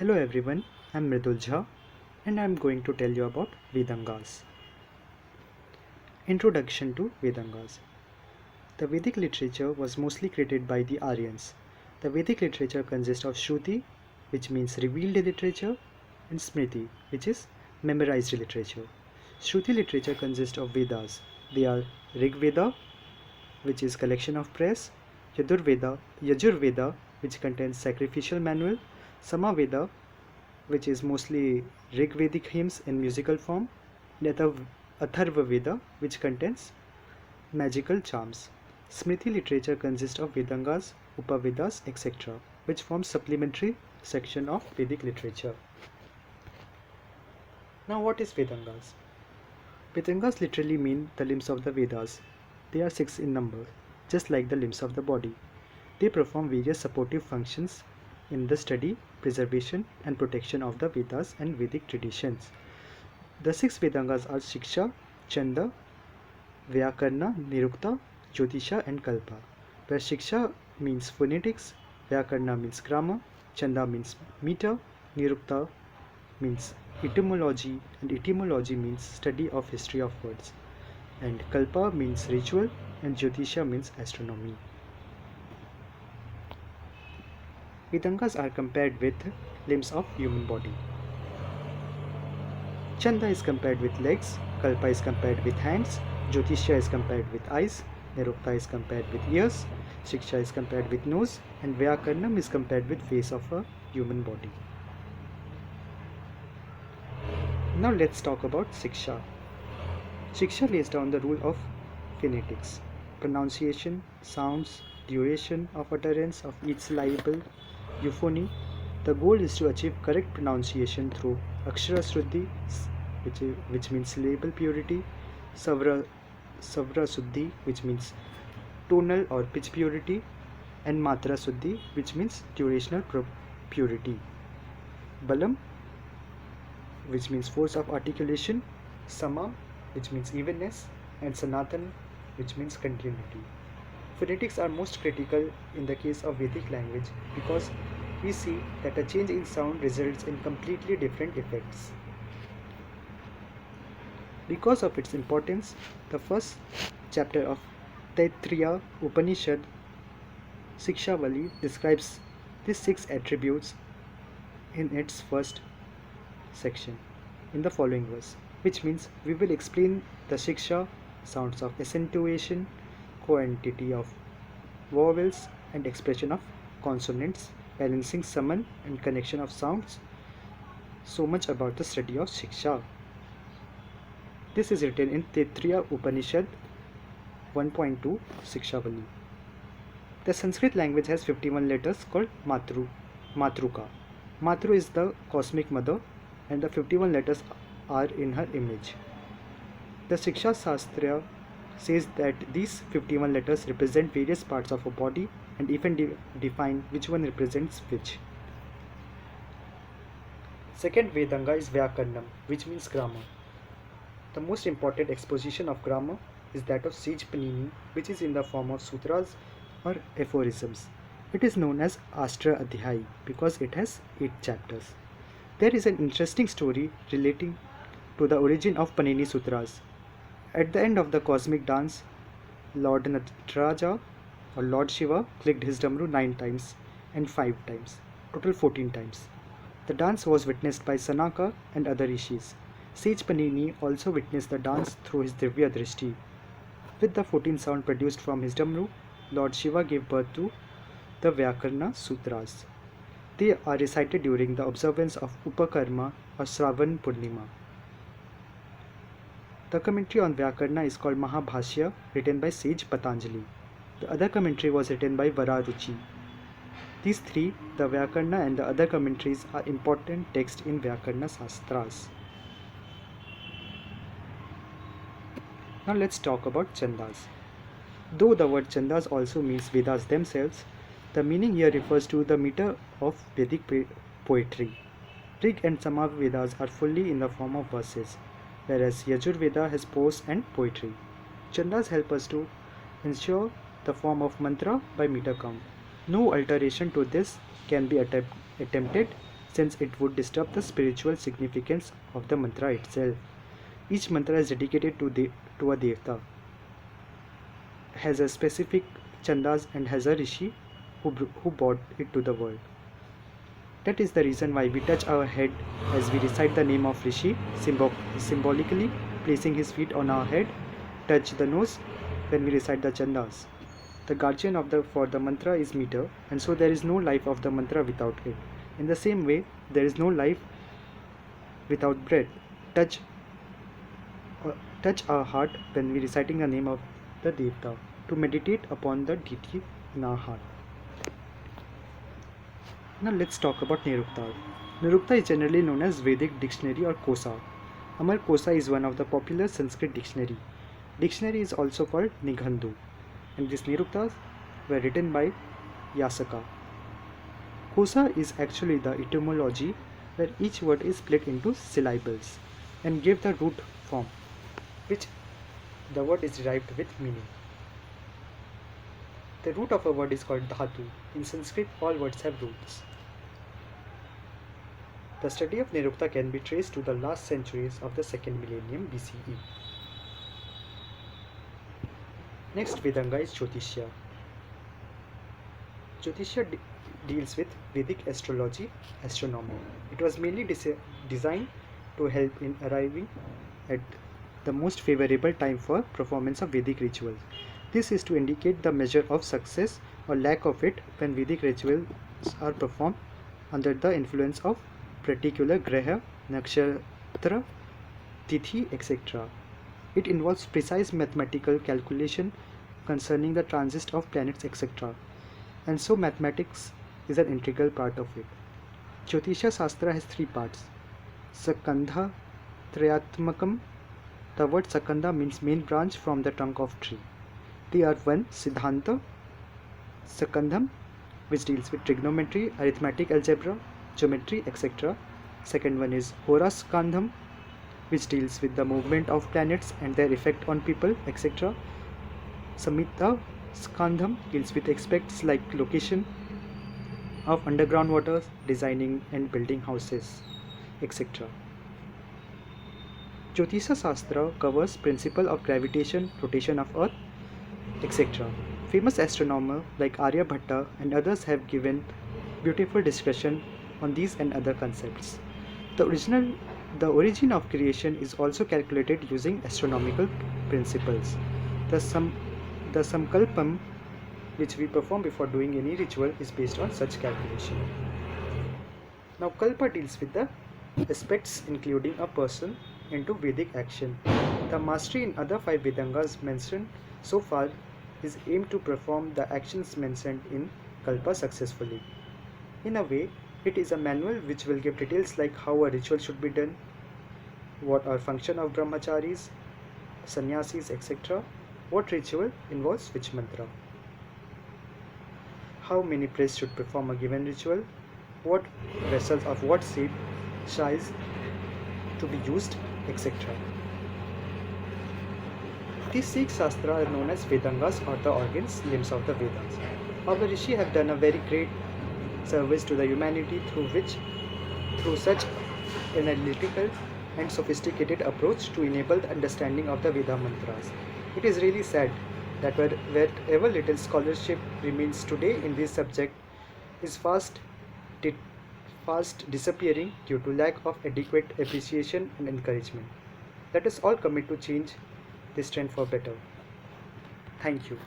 Hello everyone, I'm Mridul and I'm going to tell you about Vedangas. Introduction to Vedangas. The Vedic literature was mostly created by the Aryans. The Vedic literature consists of Shruti, which means revealed literature, and Smriti, which is memorized literature. Shruti literature consists of Vedas. They are Rig Veda, which is collection of prayers, Yajurveda, which contains sacrificial manual, Samaveda, which is mostly Rig Vedic hymns in musical form, and Atharva Veda, which contains magical charms. Smriti literature consists of Vedangas, Upavedas, etc., which form supplementary section of Vedic literature. Now, what is Vedangas? Vedangas literally mean the limbs of the Vedas. They are 6 in number, just like the limbs of the body. They perform various supportive functions in the study, preservation, and protection of the Vedas and Vedic traditions. The 6 Vedangas are Siksha, Chanda, Vyakaran, Nirukta, Joytishya, and Kalpa, where Siksha means phonetics, Vyakaran means grammar, Chanda means meter, Nirukta means etymology, and etymology means study of history of words, and Kalpa means ritual, and Joytishya means astronomy. Vedangas are compared with limbs of human body. Chanda is compared with legs, Kalpa is compared with hands, Joytishya is compared with eyes, Nirukta is compared with ears, Siksha is compared with nose, and Vyakaranam is compared with face of a human body. Now let's talk about Siksha. Siksha lays down the rule of phonetics, pronunciation, sounds, duration of utterance of each syllable, euphony. The goal is to achieve correct pronunciation through Akshara Shuddhi, which means syllable purity, Savra Suddhi, which means tonal or pitch purity, and Matra Suddhi, which means durational purity. Balam, which means force of articulation, Sama, which means evenness, and Sanatan, which means continuity. Phonetics are most critical in the case of Vedic language because we see that a change in sound results in completely different effects. Because of its importance, the first chapter of Taittiriya Upanishad, Sikshavali, describes these 6 attributes in its first section in the following verse, which means we will explain the Siksha, sounds of accentuation, quantity of vowels, and expression of consonants, balancing summon and connection of sounds. So much about the study of Siksha. This is written in Taittiriya Upanishad 1.2 Sikshavali. The Sanskrit language has 51 letters called Matruka. Matru is the cosmic mother and the 51 letters are in her image. The Siksha Shastra says that these 51 letters represent various parts of a body and even define which one represents which. Second Vedanga is Vyakaranam, which means grammar. The most important exposition of grammar is that of Sage Panini, which is in the form of sutras or aphorisms. It is known as Ashtra Adhyay because it has 8 chapters. There is an interesting story relating to the origin of Panini Sutras. At the end of the cosmic dance, Lord Nataraja or Lord Shiva clicked his damru 9 times and 5 times, total 14 times. The dance was witnessed by Sanaka and other rishis. Sage Panini also witnessed the dance through his Divya Drishti. With the 14 sound produced from his damru, Lord Shiva gave birth to the Vyakarana Sutras. They are recited during the observance of Upakarma or Shravan Purnima. The commentary on Vyakarana is called Mahabhashya, written by sage Patanjali. The other commentary was written by Vararuchi. These 3, the Vyakarana and the other commentaries, are important texts in Vyakarana Shastras. Now let's talk about Chandas. Though the word Chandas also means Vedas themselves, the meaning here refers to the meter of Vedic poetry. Rig and Samaveda are fully in the form of verses, whereas Yajurveda has prose and poetry. Chandas help us to ensure the form of mantra by meter count. No alteration to this can be attempted since it would disturb the spiritual significance of the mantra itself. Each mantra is dedicated to a devta, has a specific chandas, and has a rishi who brought it to the world. That is the reason why we touch our head as we recite the name of rishi, symbolically placing his feet on our head, touch the nose when we recite the chandas. The guardian for the mantra is meter, and so there is no life of the mantra without it. In the same way, there is no life without breath. Touch our heart when we reciting the name of the devta to meditate upon the deity in our heart. Now let's talk about Nirukta. Nirukta is generally known as Vedic dictionary or Kosa. Amar Kosa is one of the popular Sanskrit dictionary. Dictionary is also called Nighandhu, and these Niruktas were written by Yasaka. Kosa is actually the etymology where each word is split into syllables and give the root form, which the word is derived with meaning. The root of a word is called dhatu. In Sanskrit, all words have roots. The study of Nirukta can be traced to the last centuries of the second millennium BCE. Next Vedanga is Joytishya. Joytishya deals with Vedic astrology, astronomy. It was mainly designed to help in arriving at the most favorable time for performance of Vedic rituals. This is to indicate the measure of success or lack of it when Vedic rituals are performed under the influence of particular graha, nakshatra, tithi, etc. It involves precise mathematical calculation concerning the transits of planets, etc. And so mathematics is an integral part of it. Jyotisha Shastra has three parts. Sakandha Trayatmakam. The word Sakandha means main branch from the trunk of tree. They are one, Siddhanta Sakandham, which deals with trigonometry, arithmetic algebra, geometry, etc. Second one is Horas Skandham, which deals with the movement of planets and their effect on people, etc. Samhita Skandham deals with aspects like location of underground waters, designing and building houses, etc. Jyotisha Shastra covers principle of gravitation, rotation of earth, etc. Famous astronomers like Aryabhatta and others have given beautiful discussion on these and other concepts. The origin of creation is also calculated using astronomical principles. The Samkalpam, which we perform before doing any ritual, is based on such calculation. Now Kalpa deals with the aspects including a person into Vedic action. The mastery in other 5 Vedangas mentioned so far is aimed to perform the actions mentioned in Kalpa successfully. In a way, it is a manual which will give details like how a ritual should be done, what are function of brahmacharis, sannyasis, etc., what ritual involves which mantra, how many priests should perform a given ritual, what vessels of what shape, size to be used, etc. These 6 Shastra are known as Vedangas or the organs, limbs of the Vedas. Our Rishi have done a very great service to the humanity through such an analytical and sophisticated approach to enable the understanding of the Veda mantras. It is really sad that wherever little scholarship remains today in this subject is fast disappearing due to lack of adequate appreciation and encouragement. Let us all commit to change this trend for better. Thank you.